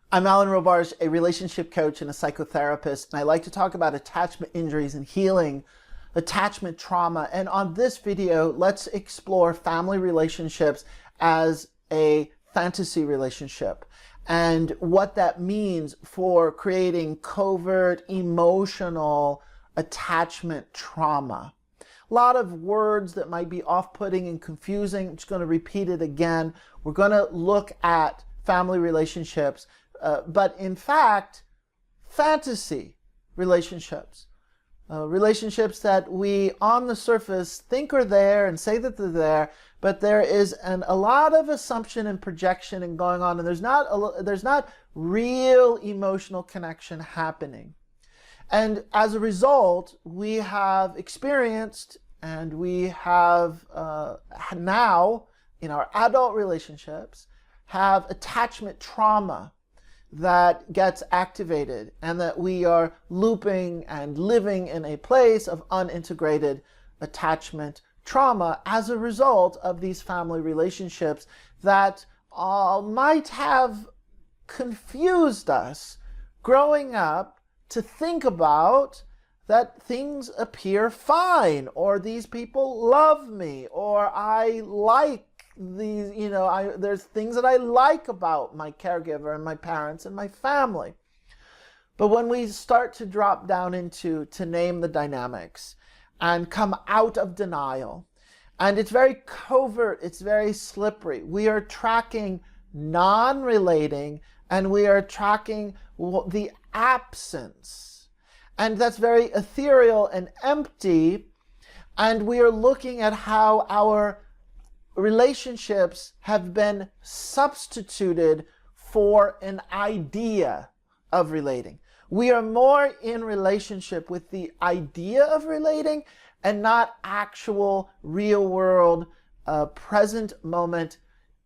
I'm Alan Robarge, a relationship coach and a psychotherapist, and I like to talk about attachment injuries and healing attachment trauma. And on this video, let's explore family relationships as a fantasy relationship and what that means for creating covert emotional attachment trauma. A lot of words that might be off-putting and confusing. I'm just going to repeat it again. We're going to look at family relationships, but in fact, fantasy relationships. Relationships that we on the surface think are there and say that they're there, but there is a lot of assumption and projection and going on, and there's not real emotional connection happening. And as a result, we have experienced and we have now in our adult relationships have attachment trauma that gets activated, and that we are looping and living in a place of unintegrated attachment trauma as a result of these family relationships that might have confused us growing up to think about that things appear fine, or these people love me, or I like these, there's things that I like about my caregiver and my parents and my family. But when we start to drop down into, to name the dynamics and come out of denial, and it's very covert, it's very slippery. We are tracking non-relating, and we are tracking the absence. And that's very ethereal and empty. And we are looking at how our relationships have been substituted for an idea of relating. We are more in relationship with the idea of relating and not actual real world, present moment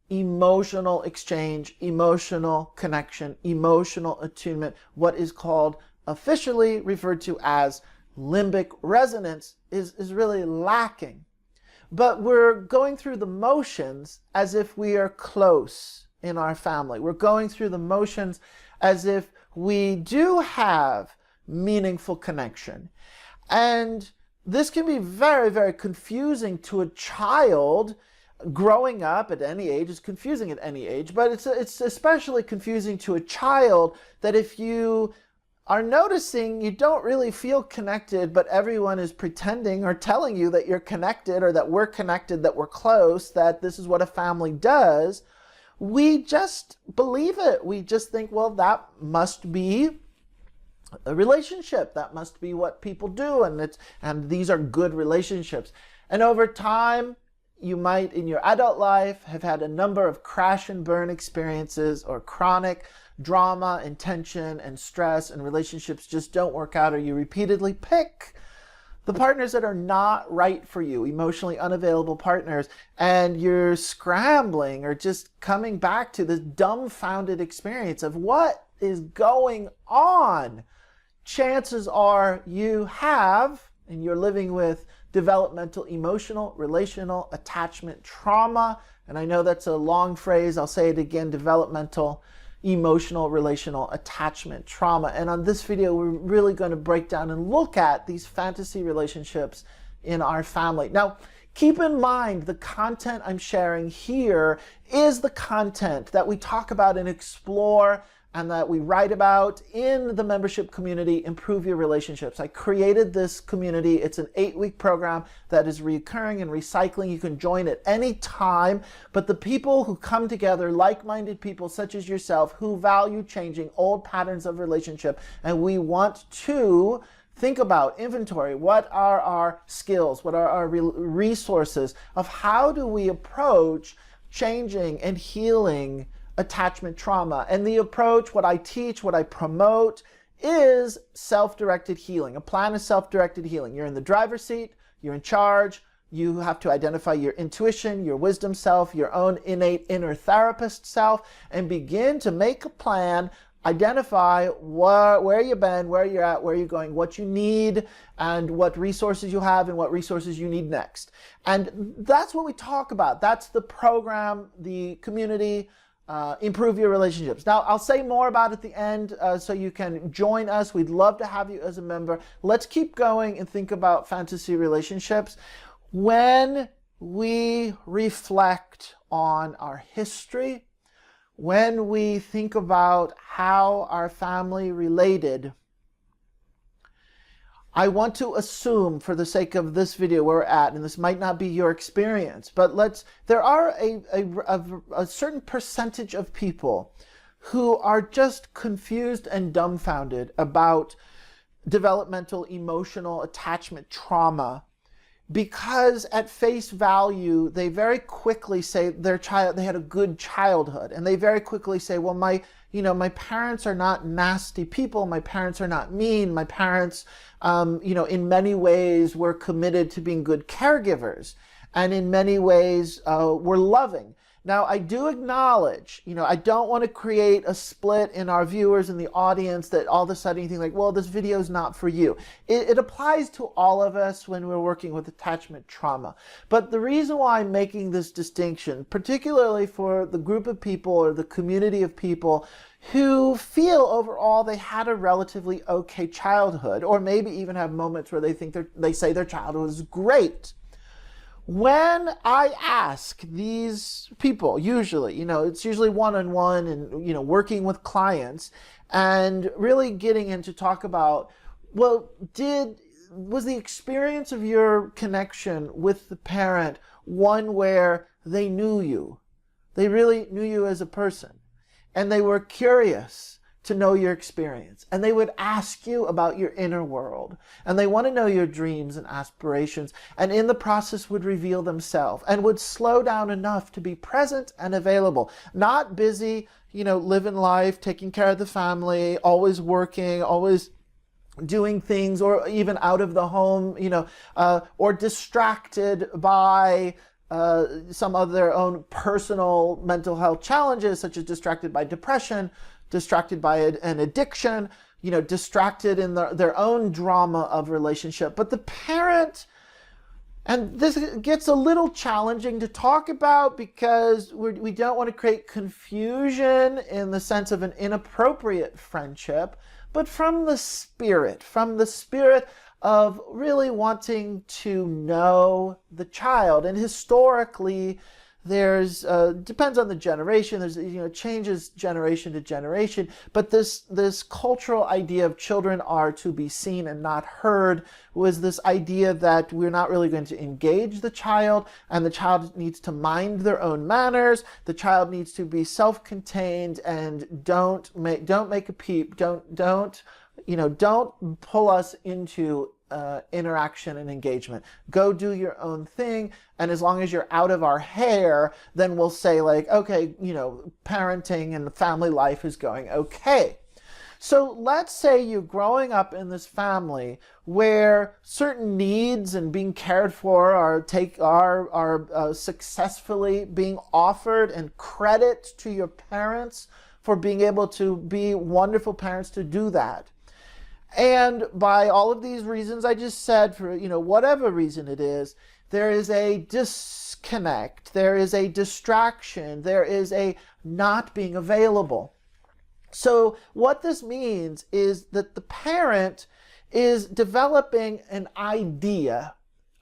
emotional exchange, emotional connection, emotional attunement. What is called officially referred to as limbic resonance is really lacking. But we're going through the motions as if we are close in our family. We're going through the motions as if we do have meaningful connection. And this can be very, very confusing to a child growing up at any age. It's confusing at any age, but it's especially confusing to a child that if you are noticing you don't really feel connected, but everyone is pretending or telling you that you're connected, or that we're connected, that we're close, that this is what a family does, we just believe it. We just think, well, that must be a relationship. That must be what people do, and these are good relationships. And over time, you might, in your adult life, have had a number of crash and burn experiences, or chronic drama and tension and stress, and relationships just don't work out, or you repeatedly pick the partners that are not right for you, emotionally unavailable partners, and you're scrambling or just coming back to this dumbfounded experience of what is going on. Chances are you have, and you're living with developmental, emotional, relational attachment trauma. And I know that's a long phrase. I'll say it again: developmental, emotional, relational attachment trauma. And on this video, we're really going to break down and look at these fantasy relationships in our family. Now, keep in mind, the content I'm sharing here is the content that we talk about and explore, and that we write about in the membership community, Improve Your Relationships. I created this community. It's an 8-week program that is recurring and recycling. You can join at any time, but the people who come together, like-minded people such as yourself, who value changing old patterns of relationship, and we want to think about, inventory, what are our skills, what are our resources of how do we approach changing and healing attachment trauma. And the approach, what I teach, what I promote, is self-directed healing. A plan is self-directed healing. You're in the driver's seat, you're in charge, you have to identify your intuition, your wisdom self, your own innate inner therapist self, and begin to make a plan, identify where you've been, where you're at, where you're going, what you need, and what resources you have and what resources you need next. And that's what we talk about. That's the program, the community, improve your relationships. Now, I'll say more about it at the end so you can join us. We'd love to have you as a member. Let's keep going and think about fantasy relationships. When we reflect on our history, when we think about how our family related, I want to assume, for the sake of this video where we're at, and this might not be your experience, but there are a certain percentage of people who are just confused and dumbfounded about developmental emotional attachment trauma, because at face value, they very quickly say they had a good childhood, and they very quickly say, well, my parents are not nasty people. My parents are not mean. My parents, in many ways were committed to being good caregivers, and in many ways were loving. Now, I do acknowledge, I don't want to create a split in our viewers and the audience that all of a sudden you think like, well, this video is not for you. It applies to all of us when we're working with attachment trauma. But the reason why I'm making this distinction, particularly for the group of people or the community of people who feel overall they had a relatively okay childhood, or maybe even have moments where they say their childhood was great. When I ask these people, usually, it's usually one-on-one and, working with clients and really getting into talk about, well, was the experience of your connection with the parent one where they knew you? They really knew you as a person, and they were curious to know your experience, and they would ask you about your inner world, and they want to know your dreams and aspirations, and in the process would reveal themselves and would slow down enough to be present and available, not busy, living life, taking care of the family, always working, always doing things, or even out of the home, or distracted by some of their own personal mental health challenges, such as distracted by depression, distracted by an addiction, distracted in their own drama of relationship. But the parent, and this gets a little challenging to talk about because we don't want to create confusion in the sense of an inappropriate friendship, but from the spirit of really wanting to know the child. And historically, there's depends on the generation. There's changes generation to generation, but this cultural idea of children are to be seen and not heard was this idea that we're not really going to engage the child, and the child needs to mind their own manners. The child needs to be self-contained and don't make a peep. Don't pull us into interaction and engagement. Go do your own thing, and as long as you're out of our hair, then we'll say like, okay, parenting and family life is going okay. So let's say you're growing up in this family where certain needs and being cared for are successfully being offered, and credit to your parents for being able to be wonderful parents to do that. And by all of these reasons I just said, for whatever reason it is, there is a disconnect, there is a distraction, there is a not being available. So what this means is that the parent is developing an idea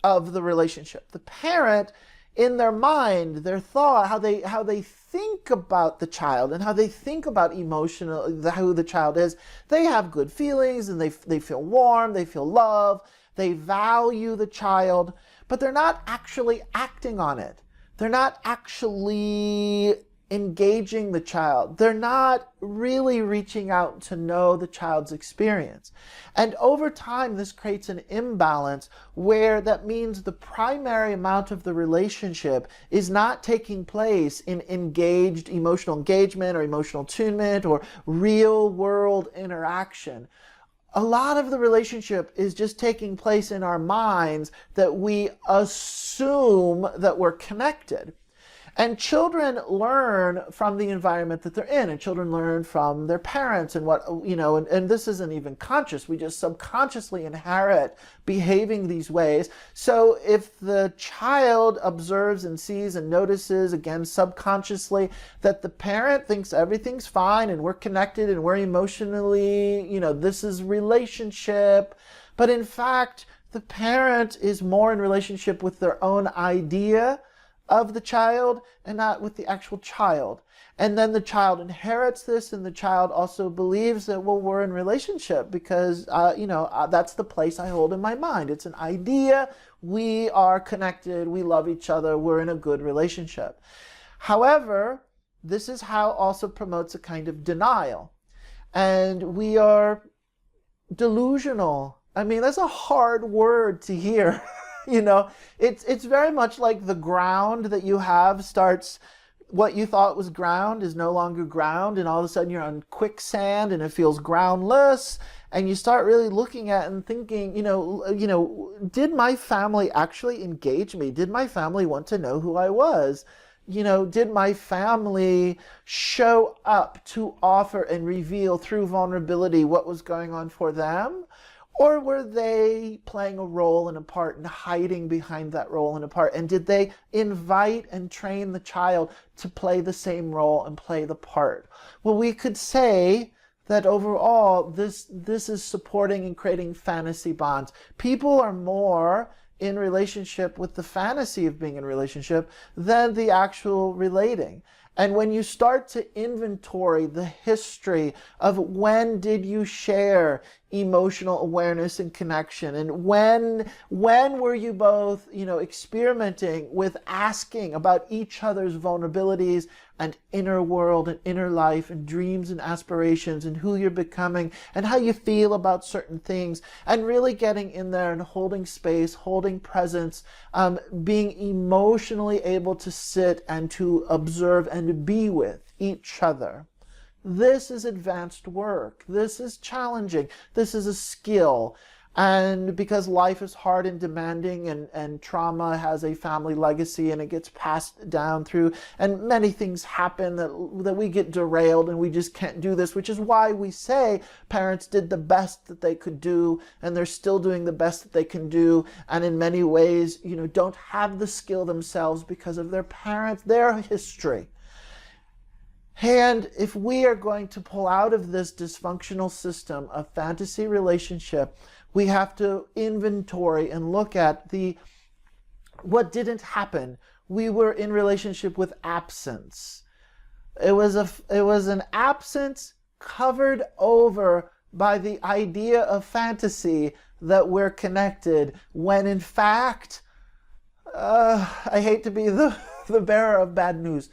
of the relationship. The parent, in their mind, their thought, how they think about the child and how they think about who the child is, they have good feelings, and they feel warm, they feel love, they value the child, but they're not actually acting on it. They're not actually engaging the child. They're not really reaching out to know the child's experience. And over time, this creates an imbalance where that means the primary amount of the relationship is not taking place in engaged emotional engagement or emotional attunement or real world interaction. A lot of the relationship is just taking place in our minds that we assume that we're connected. And children learn from the environment that they're in, and children learn from their parents and what, and this isn't even conscious. We just subconsciously inherit behaving these ways. So if the child observes and sees and notices, again, subconsciously, that the parent thinks everything's fine and we're connected and we're emotionally, this is relationship, but in fact, the parent is more in relationship with their own idea of the child and not with the actual child. And then the child inherits this, and the child also believes that, well, we're in relationship because, that's the place I hold in my mind. It's an idea. We are connected. We love each other. We're in a good relationship. However, this is how also promotes a kind of denial. And we are delusional. I mean, that's a hard word to hear. It's very much like the ground that you have starts, what you thought was ground is no longer ground, and all of a sudden you're on quicksand and it feels groundless, and you start really looking at it and thinking, did my family actually engage me? Did my family want to know who I was? Did my family show up to offer and reveal through vulnerability what was going on for them? Or were they playing a role and a part and hiding behind that role and a part? And did they invite and train the child to play the same role and play the part? Well, we could say that overall, this is supporting and creating fantasy bonds. People are more in relationship with the fantasy of being in relationship than the actual relating. And when you start to inventory the history of when did you share emotional awareness and connection, and when were you both, experimenting with asking about each other's vulnerabilities and inner world and inner life and dreams and aspirations and who you're becoming and how you feel about certain things, and really getting in there and holding space, holding presence, being emotionally able to sit and to observe and to be with each other. This is advanced work. This is challenging. This is a skill. And because life is hard and demanding, and trauma has a family legacy and it gets passed down through, and many things happen that we get derailed and we just can't do this, which is why we say parents did the best that they could do, and they're still doing the best that they can do, and in many ways, don't have the skill themselves because of their parents, their history. And if we are going to pull out of this dysfunctional system of fantasy relationship, we have to inventory and look at what didn't happen. We were in relationship with absence. It was an absence covered over by the idea of fantasy that we're connected, when in fact, I hate to be the bearer of bad news,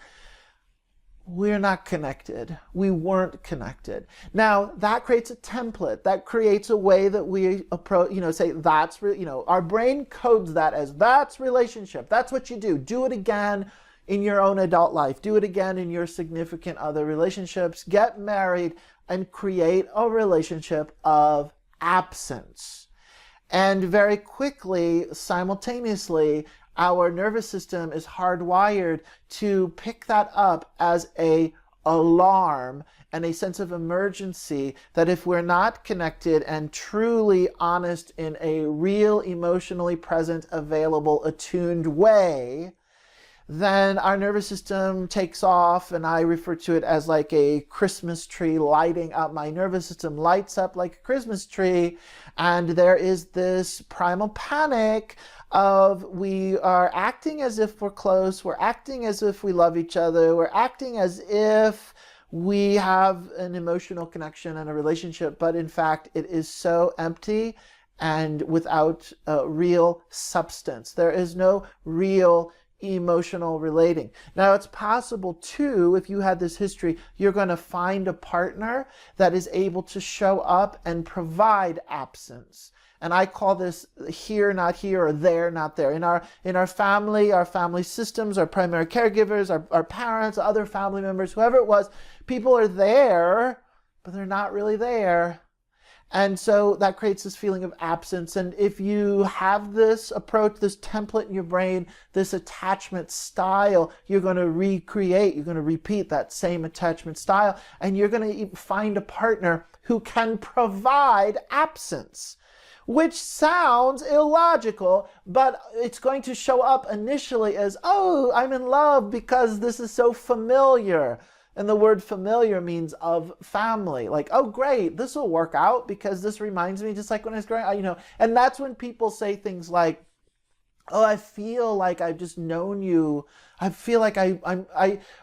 we're not connected. We weren't connected. Now, that creates a template. That creates a way that we approach, say that's, our brain codes that as that's relationship. That's what you do. Do it again in your own adult life. Do it again in your significant other relationships. Get married and create a relationship of absence. And very quickly, simultaneously, our nervous system is hardwired to pick that up as an alarm and a sense of emergency, that if we're not connected and truly honest in a real, emotionally present, available, attuned way, then our nervous system takes off, and I refer to it as like a Christmas tree lighting up. My nervous system lights up like a Christmas tree, and there is this primal panic of we are acting as if we're close, we're acting as if we love each other, we're acting as if we have an emotional connection and a relationship, but in fact it is so empty and without real substance. There is no real emotional relating. Now, it's possible too, if you had this history, you're going to find a partner that is able to show up and provide absence. And I call this here, not here, or there, not there. In our family systems, our primary caregivers, our parents, other family members, whoever it was, people are there, but they're not really there. And so that creates this feeling of absence. And if you have this approach, this template in your brain, this attachment style, you're going to recreate, you're going to repeat that same attachment style, and you're going to find a partner who can provide absence, which sounds illogical, but it's going to show up initially as, oh, I'm in love because this is so familiar. And the word familiar means of family. Like, oh, great, this will work out because this reminds me just like when I was growing up, And that's when people say things like, oh, I feel like I've just known you. I feel like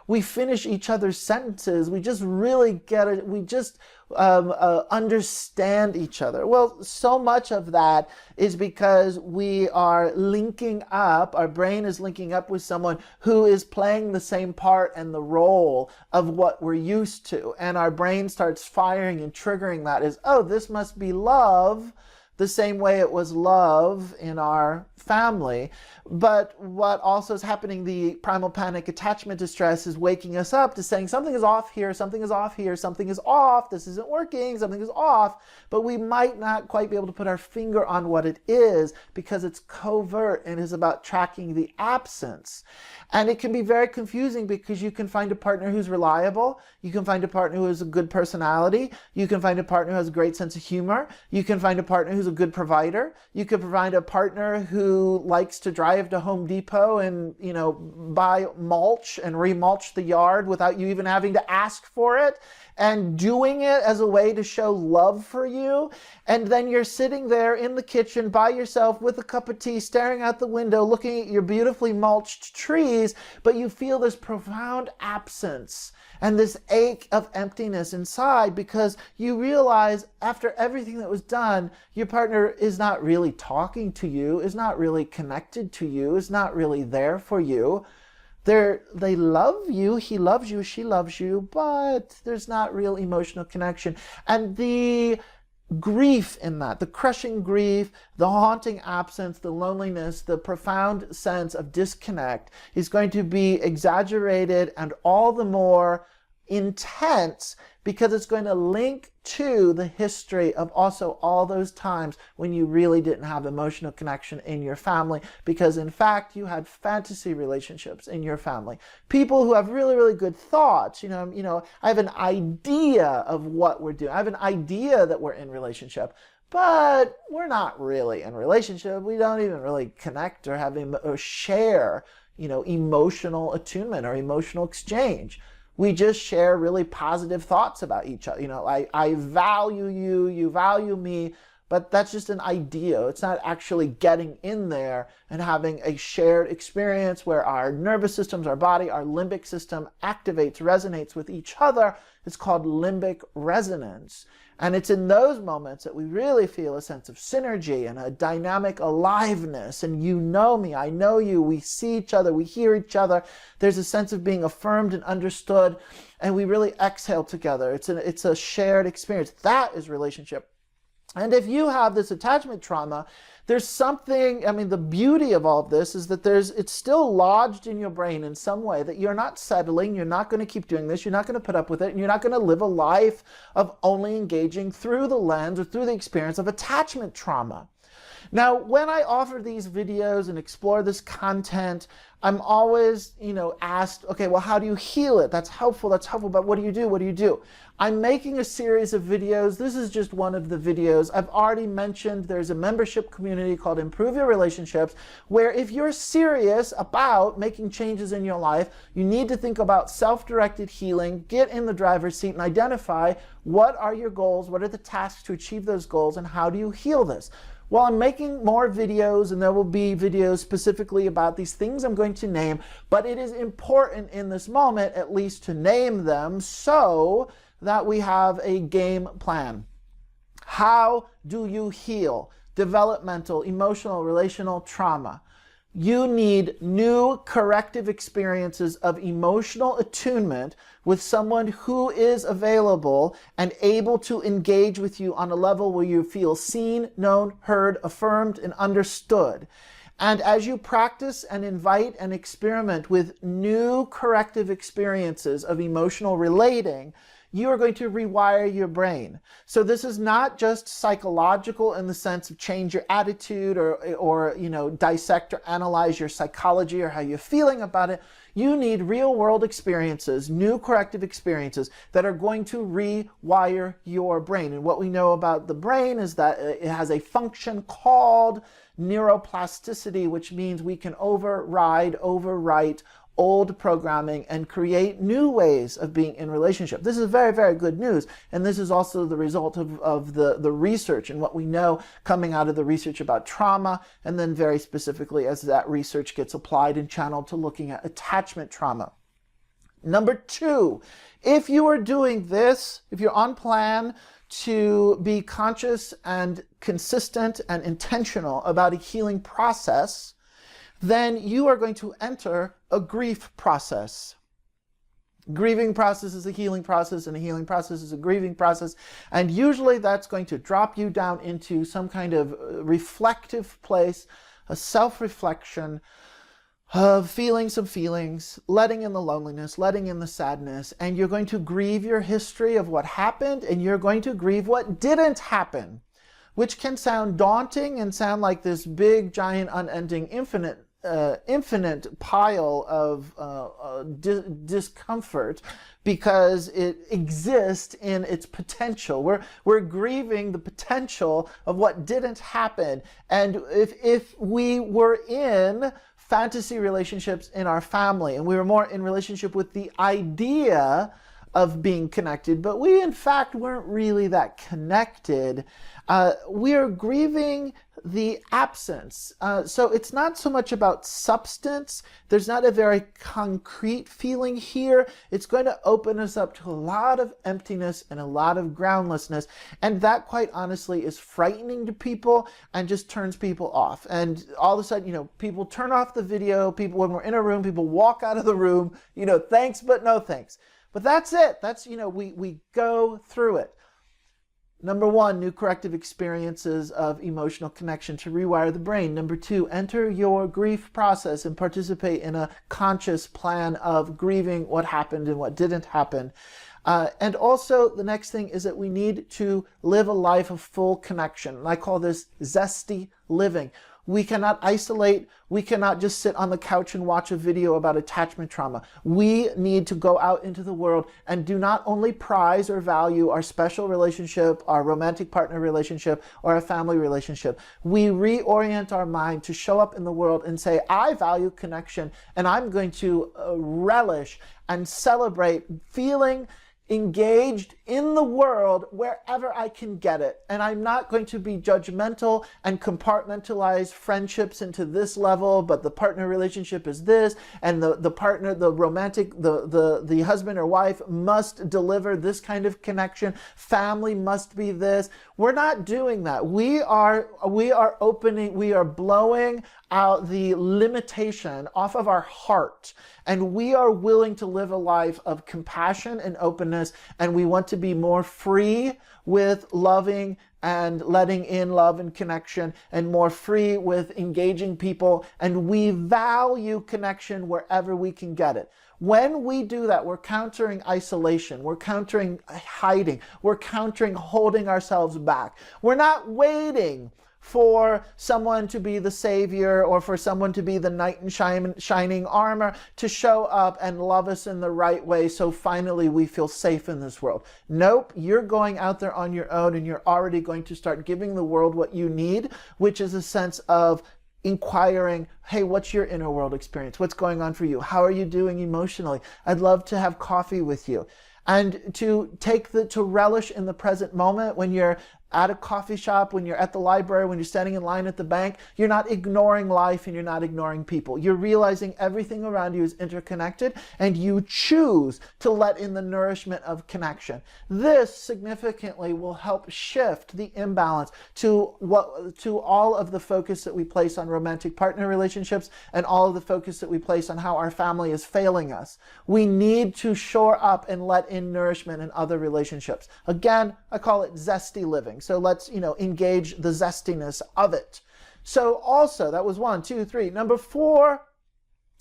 we finish each other's sentences. We just really get it. We just understand each other. Well, so much of that is because we are linking up, our brain is linking up with someone who is playing the same part and the role of what we're used to. And our brain starts firing and triggering that as, oh, this must be love, the same way it was love in our family. But what also is happening, the primal panic attachment distress is waking us up to saying something is off here, something is off here, something is off, this isn't working, something is off, but we might not quite be able to put our finger on what it is because it's covert and is about tracking the absence. And it can be very confusing because you can find a partner who's reliable, you can find a partner who has a good personality, you can find a partner who has a great sense of humor, you can find a partner who's a good provider, you can find a partner who likes to drive to Home Depot and, buy mulch and remulch the yard without you even having to ask for it, and doing it as a way to show love for you. And then you're sitting there in the kitchen by yourself with a cup of tea, staring out the window, looking at your beautifully mulched trees, but you feel this profound absence and this ache of emptiness inside because you realize after everything that was done, your partner is not really talking to you, is not really connected to you, is not really there for you. They love you, he loves you, she loves you, but there's not real emotional connection. And the grief in that, the crushing grief, the haunting absence, the loneliness, the profound sense of disconnect is going to be exaggerated and all the more intense because it's going to link to the history of also all those times when you really didn't have emotional connection in your family because in fact you had fantasy relationships in your family. People who have really, really good thoughts, I have an idea of what we're doing. I have an idea that we're in relationship, but we're not really in relationship. We don't even really connect or have or share, emotional attunement or emotional exchange. We just share really positive thoughts about each other. I value you, you value me, but that's just an idea. It's not actually getting in there and having a shared experience where our nervous systems, our body, our limbic system activates, resonates with each other. It's called limbic resonance. And it's in those moments that we really feel a sense of synergy and a dynamic aliveness. And you know me, I know you, we see each other, we hear each other. There's a sense of being affirmed and understood, and we really exhale together. It's a shared experience. That is relationship. And if you have this attachment trauma, there's something, the beauty of all of this is that it's still lodged in your brain in some way that you're not settling, you're not going to keep doing this, you're not going to put up with it, and you're not going to live a life of only engaging through the lens or through the experience of attachment trauma. Now, when I offer these videos and explore this content, I'm always, asked, okay, well, how do you heal it? That's helpful, but what do you do? What do you do? I'm making a series of videos. This is just one of the videos. I've already mentioned there's a membership community called Improve Your Relationships, where if you're serious about making changes in your life, you need to think about self-directed healing, get in the driver's seat and identify what are your goals, what are the tasks to achieve those goals, and how do you heal this? Well, I'm making more videos, and there will be videos specifically about these things I'm going to name, but it is important in this moment at least to name them so that we have a game plan. How do you heal developmental, emotional, relational trauma? You need new corrective experiences of emotional attunement with someone who is available and able to engage with you on a level where you feel seen, known, heard, affirmed, and understood. And as you practice and invite and experiment with new corrective experiences of emotional relating, you are going to rewire your brain. So this is not just psychological in the sense of change your attitude or dissect or analyze your psychology or how you're feeling about it. You need real world experiences, new corrective experiences that are going to rewire your brain. And what we know about the brain is that it has a function called neuroplasticity, which means we can overwrite old programming and create new ways of being in relationship. This is very, very good news. And this is also the result of the research and what we know coming out of the research about trauma, and then very specifically as that research gets applied and channeled to looking at attachment trauma. Number 2, if you are doing this, if you're on plan to be conscious and consistent and intentional about a healing process, then you are going to enter a grief process. Grieving process is a healing process, and a healing process is a grieving process. And usually that's going to drop you down into some kind of reflective place, a self-reflection of feelings, letting in the loneliness, letting in the sadness, and you're going to grieve your history of what happened, and you're going to grieve what didn't happen, which can sound daunting and sound like this big, giant, unending, infinite pile of discomfort because it exists in its potential. We're grieving the potential of what didn't happen. And if we were in fantasy relationships in our family and we were more in relationship with the idea of being connected, but we in fact weren't really that connected, we are grieving the absence. So it's not so much about substance. There's not a very concrete feeling here. It's going to open us up to a lot of emptiness and a lot of groundlessness. And that, quite honestly, is frightening to people and just turns people off. And all of a sudden, people turn off the video. People, when we're in a room, people walk out of the room, thanks, but no thanks. But that's it. That's, we go through it. Number 1, new corrective experiences of emotional connection to rewire the brain. Number 2, enter your grief process and participate in a conscious plan of grieving what happened and what didn't happen. And also the next thing is that we need to live a life of full connection. And I call this zesty living. We cannot isolate. We cannot just sit on the couch and watch a video about attachment trauma. We need to go out into the world and do not only prize or value our special relationship, our romantic partner relationship, or our family relationship. We reorient our mind to show up in the world and say, I value connection, and I'm going to relish and celebrate feeling engaged in the world wherever I can get it. And I'm not going to be judgmental and compartmentalize friendships into this level, but the partner relationship is this, and the partner, the romantic, the husband or wife must deliver this kind of connection. Family must be this. We're not doing that. We are blowing out the limitation off of our heart, and we are willing to live a life of compassion and openness, and we want to be more free with loving and letting in love and connection, and more free with engaging people, and we value connection wherever we can get it. When we do that, we're countering isolation, we're countering hiding, we're countering holding ourselves back. We're not waiting for someone to be the savior or for someone to be the knight in shining armor to show up and love us in the right way so finally we feel safe in this world. Nope, you're going out there on your own, and you're already going to start giving the world what you need, which is a sense of inquiring, hey, what's your inner world experience? What's going on for you? How are you doing emotionally? I'd love to have coffee with you. And to relish in the present moment when you're at a coffee shop, when you're at the library, when you're standing in line at the bank, you're not ignoring life and you're not ignoring people. You're realizing everything around you is interconnected, and you choose to let in the nourishment of connection. This significantly will help shift the imbalance to all of the focus that we place on romantic partner relationships and all of the focus that we place on how our family is failing us. We need to shore up and let in nourishment in other relationships. Again, I call it zesty living. So let's, engage the zestiness of it. So also, that was 1, 2, 3. Number 4,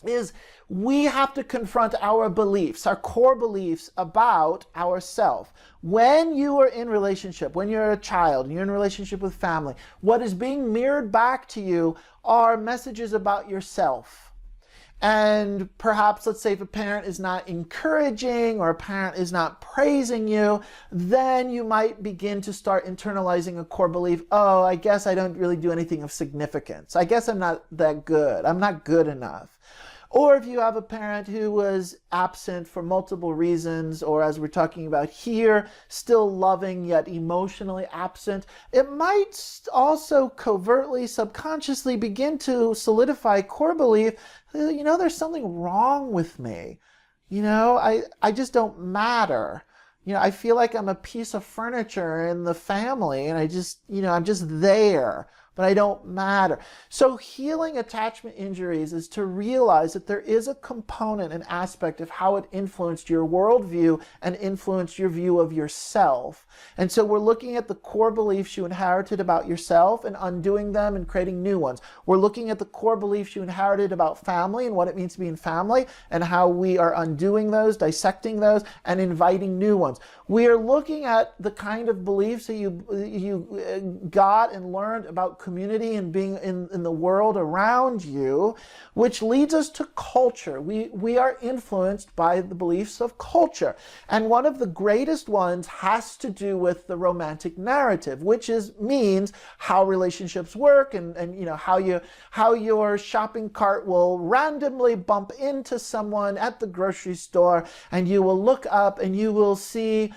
is we have to confront our beliefs, our core beliefs about ourself. When you are in relationship, when you're a child, and you're in a relationship with family, what is being mirrored back to you are messages about yourself. And perhaps, let's say if a parent is not encouraging or a parent is not praising you, then you might begin to start internalizing a core belief. Oh, I guess I don't really do anything of significance. I guess I'm not that good. I'm not good enough. Or if you have a parent who was absent for multiple reasons, or as we're talking about here, still loving yet emotionally absent, it might also covertly, subconsciously begin to solidify core belief, there's something wrong with me. I just don't matter. I feel like I'm a piece of furniture in the family and I'm just there, but I don't matter. So healing attachment injuries is to realize that there is a component, an aspect of how it influenced your worldview and influenced your view of yourself. And so we're looking at the core beliefs you inherited about yourself and undoing them and creating new ones. We're looking at the core beliefs you inherited about family and what it means to be in family and how we are undoing those, dissecting those, and inviting new ones. We are looking at the kind of beliefs that you got and learned about community and being in the world around you, which leads us to culture. We are influenced by the beliefs of culture. And one of the greatest ones has to do with the romantic narrative, which means how relationships work and how your shopping cart will randomly bump into someone at the grocery store, and you will look up and you will see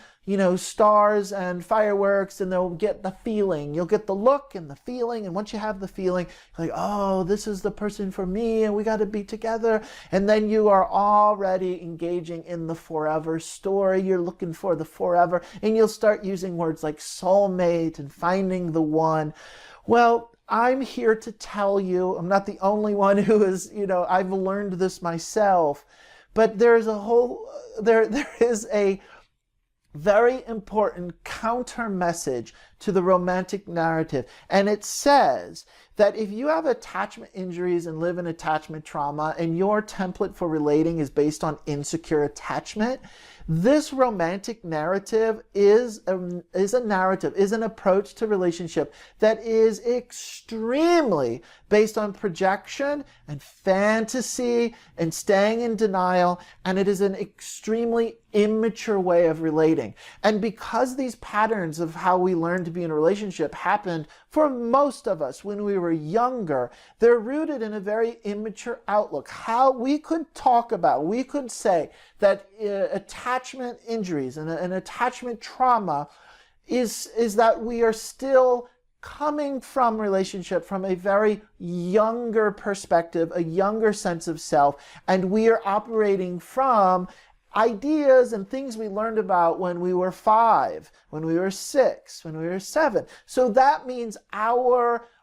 stars and fireworks, and they'll get the feeling. You'll get the look and the feeling, and once you have the feeling, you're like, oh, this is the person for me, and we got to be together. And then you are already engaging in the forever story. You're looking for the forever, and you'll start using words like soulmate and finding the one. Well, I'm here to tell you, I'm not the only one who is, I've learned this myself, but there is a very important counter message to the romantic narrative. And it says that if you have attachment injuries and live in attachment trauma and your template for relating is based on insecure attachment, this romantic narrative is an approach to relationship that is extremely based on projection and fantasy and staying in denial, and it is an extremely immature way of relating. And because these patterns of how we learn to be in a relationship happened for most of us when we were younger, they're rooted in a very immature outlook. How we could say that attachment injuries and attachment trauma is that we are still coming from relationship from a very younger perspective, a younger sense of self, and we are operating from ideas and things we learned about when we were 5, when we were 6, when we were 7. So that means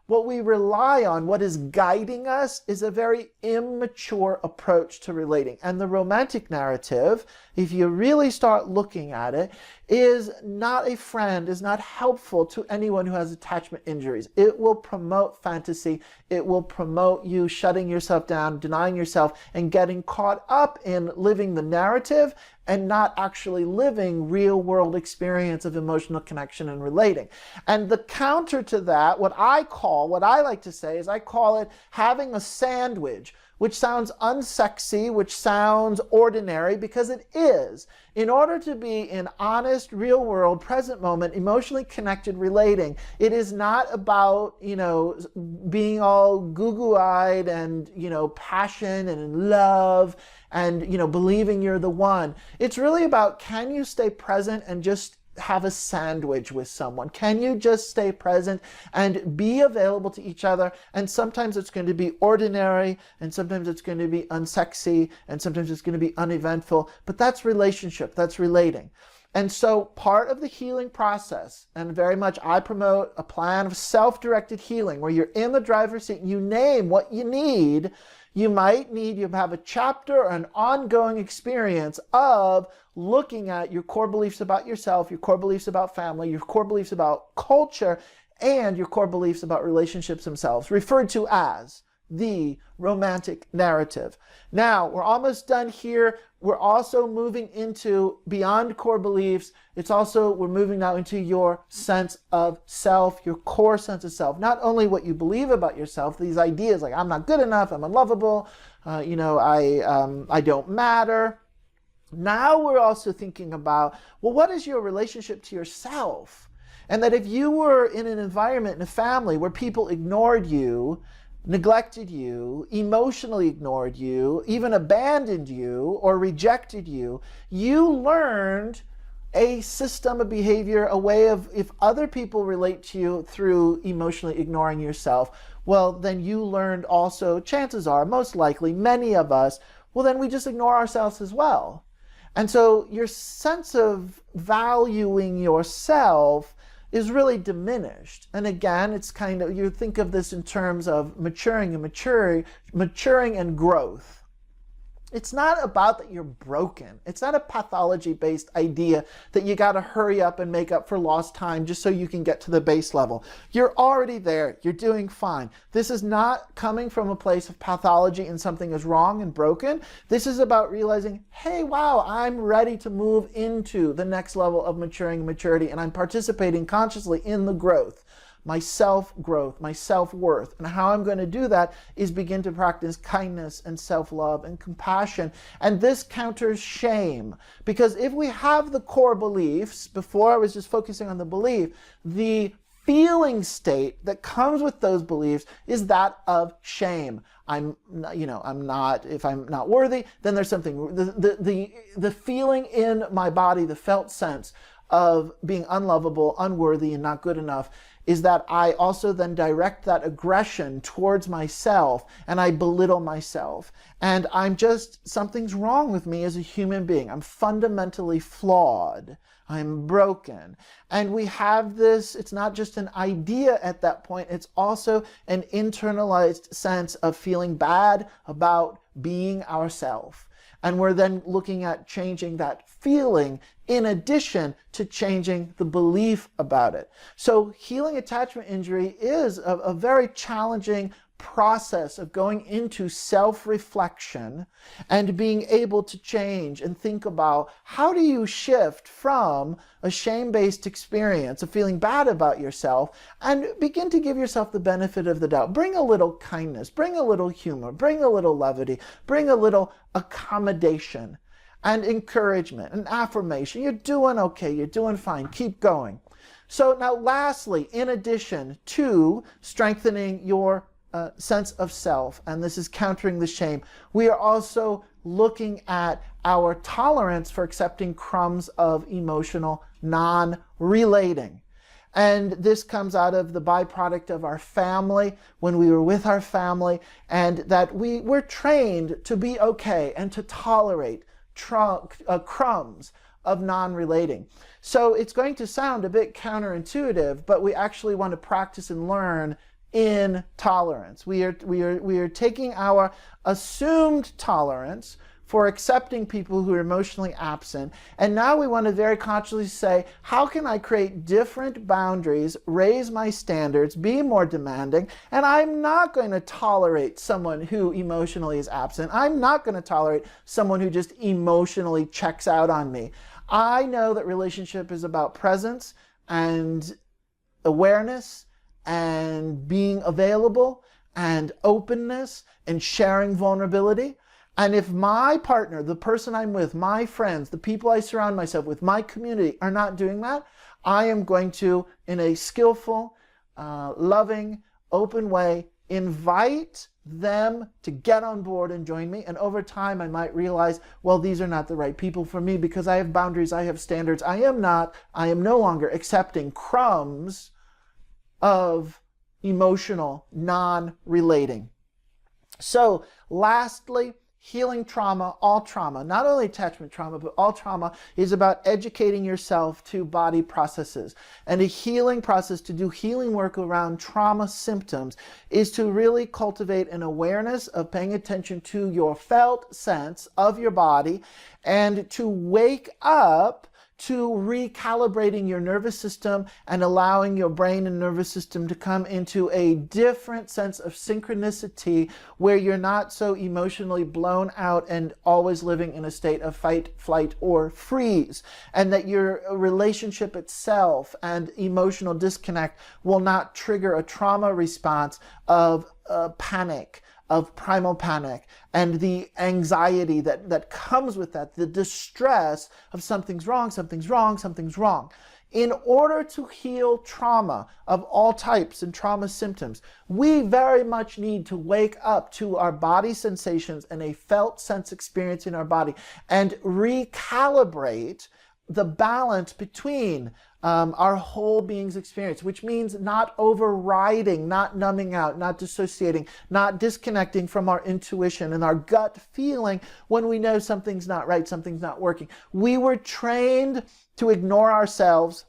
what we rely on, what is guiding us, is a very immature approach to relating. And the romantic narrative, if you really start looking at it, is not a friend, is not helpful to anyone who has attachment injuries. It will promote fantasy. It will promote you shutting yourself down, denying yourself, and getting caught up in living the narrative and not actually living real world experience of emotional connection and relating. And the counter to that, what I like to say is I call it having a sandwich, which sounds unsexy, which sounds ordinary, because it is. In order to be in honest, real world, present moment, emotionally connected relating, it is not about, being all goo-goo-eyed and, passion and in love and, believing you're the one. It's really about, can you stay present and just have a sandwich with someone? Can you just stay present and be available to each other? And sometimes it's going to be ordinary, and sometimes it's going to be unsexy, and sometimes it's going to be uneventful, but that's relationship, that's relating. And so part of the healing process, and very much I promote a plan of self-directed healing where you're in the driver's seat and you name what you need. You might need, you have a chapter or an ongoing experience of looking at your core beliefs about yourself, your core beliefs about family, your core beliefs about culture, and your core beliefs about relationships themselves, referred to as the romantic narrative. Now, we're almost done here. We're also moving into beyond core beliefs. We're moving now into your sense of self, your core sense of self. Not only what you believe about yourself, these ideas like I'm not good enough, I'm unlovable, I don't matter. Now we're also thinking about, well, what is your relationship to yourself? And that if you were in an environment, in a family where people ignored you, neglected you, emotionally ignored you, even abandoned you or rejected you, you learned a system of behavior, a way of, if other people relate to you through emotionally ignoring yourself, well, then you learned also, chances are, most likely, many of us, well, then we just ignore ourselves as well. And so your sense of valuing yourself is really diminished. And again, it's kind of, you think of this in terms of maturing and growth. It's not about that you're broken. It's not a pathology-based idea that you got to hurry up and make up for lost time just so you can get to the base level. You're already there. You're doing fine. This is not coming from a place of pathology and something is wrong and broken. This is about realizing, hey, wow, I'm ready to move into the next level of maturing and maturity, and I'm participating consciously in the growth. My self-growth, my self-worth. And how I'm going to do that is begin to practice kindness and self-love and compassion. And this counters shame. Because if we have the core beliefs, before I was just focusing on the belief, the feeling state that comes with those beliefs is that of shame. If I'm not worthy, then there's something, the feeling in my body, the felt sense of being unlovable, unworthy, and not good enough is that I also then direct that aggression towards myself and I belittle myself. And something's wrong with me as a human being. I'm fundamentally flawed. I'm broken. And we have this, it's not just an idea at that point, it's also an internalized sense of feeling bad about being ourselves. And we're then looking at changing that feeling in addition to changing the belief about it. So healing attachment injury is a very challenging process of going into self-reflection and being able to change and think about how do you shift from a shame-based experience of feeling bad about yourself and begin to give yourself the benefit of the doubt. Bring a little kindness, bring a little humor, bring a little levity, bring a little accommodation and encouragement and affirmation. You're doing okay, you're doing fine, keep going. So now lastly, in addition to strengthening your sense of self, and this is countering the shame, we are also looking at our tolerance for accepting crumbs of emotional non-relating. And this comes out of the byproduct of our family, when we were with our family, and that we were trained to be okay and to tolerate crumbs of non-relating. So it's going to sound a bit counterintuitive, but we actually want to practice and learn in tolerance. We are taking our assumed tolerance for accepting people who are emotionally absent, and now we want to very consciously say, how can I create different boundaries, raise my standards, be more demanding, and I'm not going to tolerate someone who emotionally is absent. I'm not going to tolerate someone who just emotionally checks out on me. I know that relationship is about presence and awareness and being available and openness and sharing vulnerability. And if my partner, the person I'm with, my friends, the people I surround myself with, my community are not doing that, I am going to, in a skillful, loving, open way, invite them to get on board and join me. And over time, I might realize, well, these are not the right people for me because I have boundaries, I have standards. I am no longer accepting crumbs of emotional non-relating. So lastly, healing trauma, all trauma, not only attachment trauma, but all trauma is about educating yourself to body processes. And a healing process, to do healing work around trauma symptoms, is to really cultivate an awareness of paying attention to your felt sense of your body and to wake up to recalibrating your nervous system and allowing your brain and nervous system to come into a different sense of synchronicity where you're not so emotionally blown out and always living in a state of fight, flight, or freeze, and that your relationship itself and emotional disconnect will not trigger a trauma response of panic, of primal panic, and the anxiety that comes with that, the distress of something's wrong, something's wrong, something's wrong. In order to heal trauma of all types and trauma symptoms, we very much need to wake up to our body sensations and a felt sense experience in our body and recalibrate the balance between our whole being's experience, which means not overriding, not numbing out, not dissociating, not disconnecting from our intuition and our gut feeling when we know something's not right, something's not working. We were trained to ignore ourselves,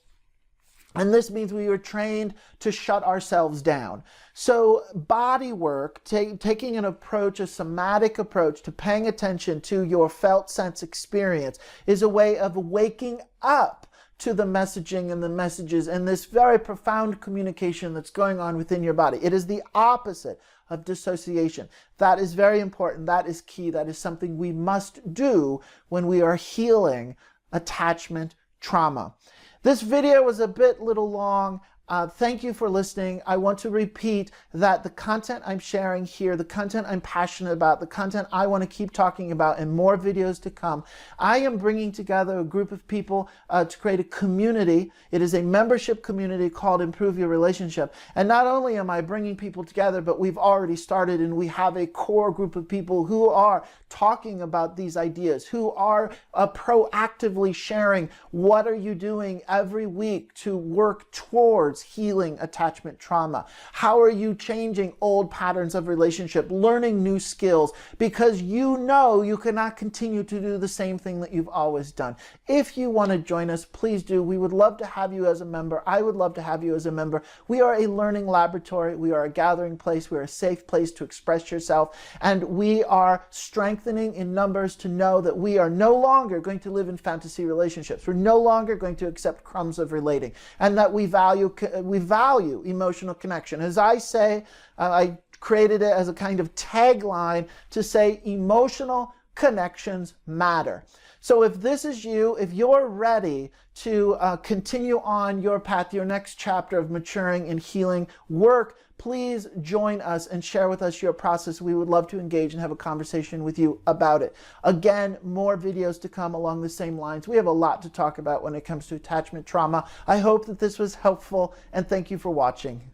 and this means we were trained to shut ourselves down. So body work, taking an approach, a somatic approach to paying attention to your felt sense experience, is a way of waking up to the messaging and the messages and this very profound communication that's going on within your body. It is the opposite of dissociation. That is very important. That is key. That is something we must do when we are healing attachment trauma. This video was a little long. Thank you for listening. I want to repeat that the content I'm sharing here, the content I'm passionate about, the content I want to keep talking about, and more videos to come, I am bringing together a group of people to create a community. It is a membership community called Improve Your Relationship. And not only am I bringing people together, but we've already started and we have a core group of people who are talking about these ideas, who are proactively sharing what are you doing every week to work towards healing attachment trauma. How are you changing old patterns of relationship, learning new skills, because you know you cannot continue to do the same thing that you've always done. If you want to join us, please do. We would love to have you as a member. I would love to have you as a member. We are a learning laboratory. We are a gathering place. We are a safe place to express yourself. And we are strengthening in numbers to know that we are no longer going to live in fantasy relationships. We're no longer going to accept crumbs of relating, and that we value emotional connection. As I say, I created it as a kind of tagline to say emotional connections matter. So if this is you, if you're ready to continue on your path, your next chapter of maturing and healing work, please join us and share with us your process. We would love to engage and have a conversation with you about it. Again, more videos to come along the same lines. We have a lot to talk about when it comes to attachment trauma. I hope that this was helpful, and thank you for watching.